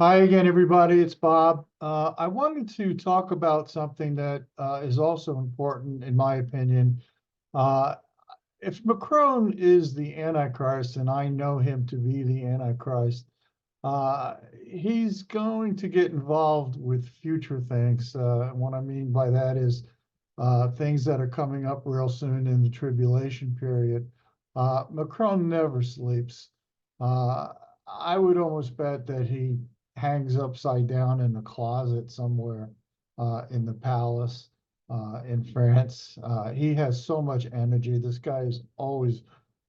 Hi again, everybody. It's Bob. I wanted to talk about something that is also important, in my opinion. Uh, if Macron is the Antichrist, and I know him to be the Antichrist, he's going to get involved with future things. What I mean by that is things that are coming up real soon in the tribulation period. Macron never sleeps. Uh, I would almost bet that he hangs upside down in a closet somewhere in the palace in France. He has so much energy. This guy is always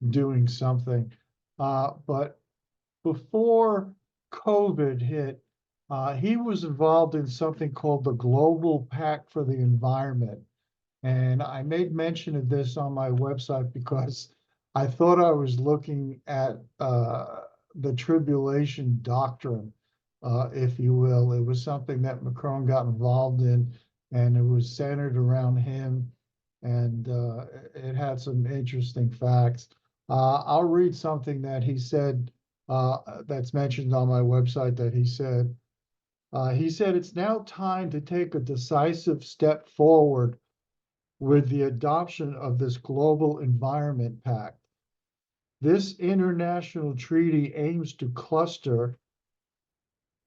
doing something. But before COVID hit, he was involved in something called the Global Pact for the Environment. And I made mention of this on my website because I thought I was looking at the tribulation doctrine, if you will. It was something that Macron got involved in, and it was centered around him, and it had some interesting facts. I'll read something that he said that's mentioned on my website that he said. He said, "It's now time to take a decisive step forward with the adoption of this global environment pact. This international treaty aims to cluster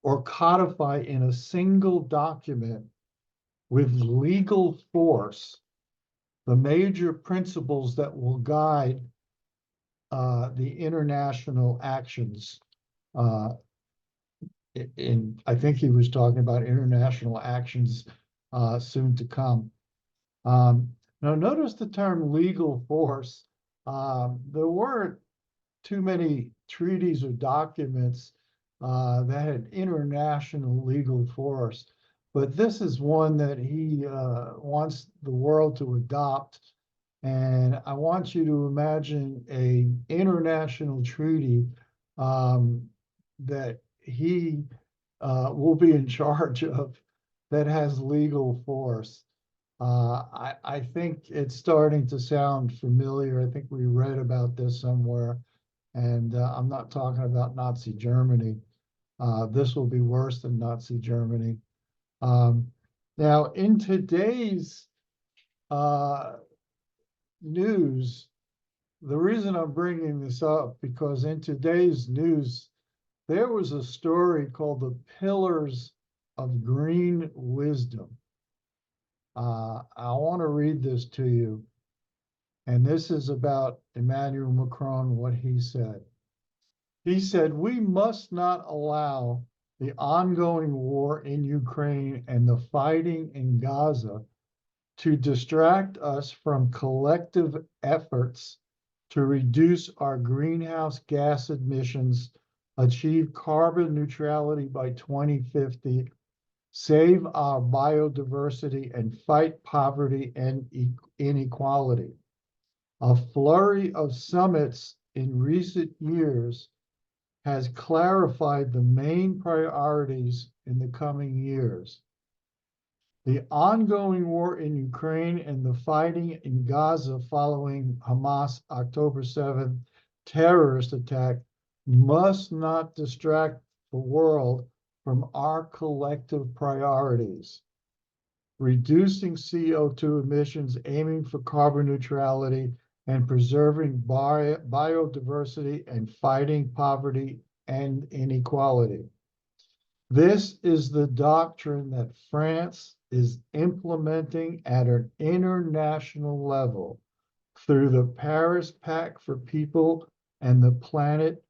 or codify in a single document with legal force the major principles that will guide the international actions. Uh, I think he was talking about international actions soon to come. Um, Now, notice the term legal force. There weren't too many treaties or documents that had international legal force, but this is one that he wants the world to adopt. And I want you to imagine a international treaty that he will be in charge of that has legal force. I think it's starting to sound familiar. I think we read about this somewhere, and I'm not talking about Nazi Germany. This will be worse than Nazi Germany. Um, Now, in today's uh, news, the reason I'm bringing this up because in today's news, there was a story called The Pillars of Green Wisdom. I want to read this to you. And this is about Emmanuel Macron, what he said. He said, "We must not allow the ongoing war in Ukraine and the fighting in Gaza to distract us from collective efforts to reduce our greenhouse gas emissions, achieve carbon neutrality by 2050, save our biodiversity, and fight poverty and inequality. A flurry of summits in recent years has clarified the main priorities in the coming years. The ongoing war in Ukraine and the fighting in Gaza following Hamas October 7th terrorist attack must not distract the world from our collective priorities. Reducing CO2 emissions, aiming for carbon neutrality, and preserving biodiversity and fighting poverty and inequality. This is the doctrine that France is implementing at an international level through the Paris Pact for People and the Planet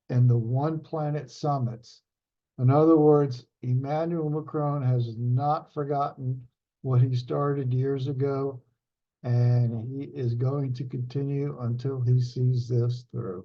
and the One Planet Summits. In other words, Emmanuel Macron has not forgotten what he started years ago, and he is going to continue until he sees this through.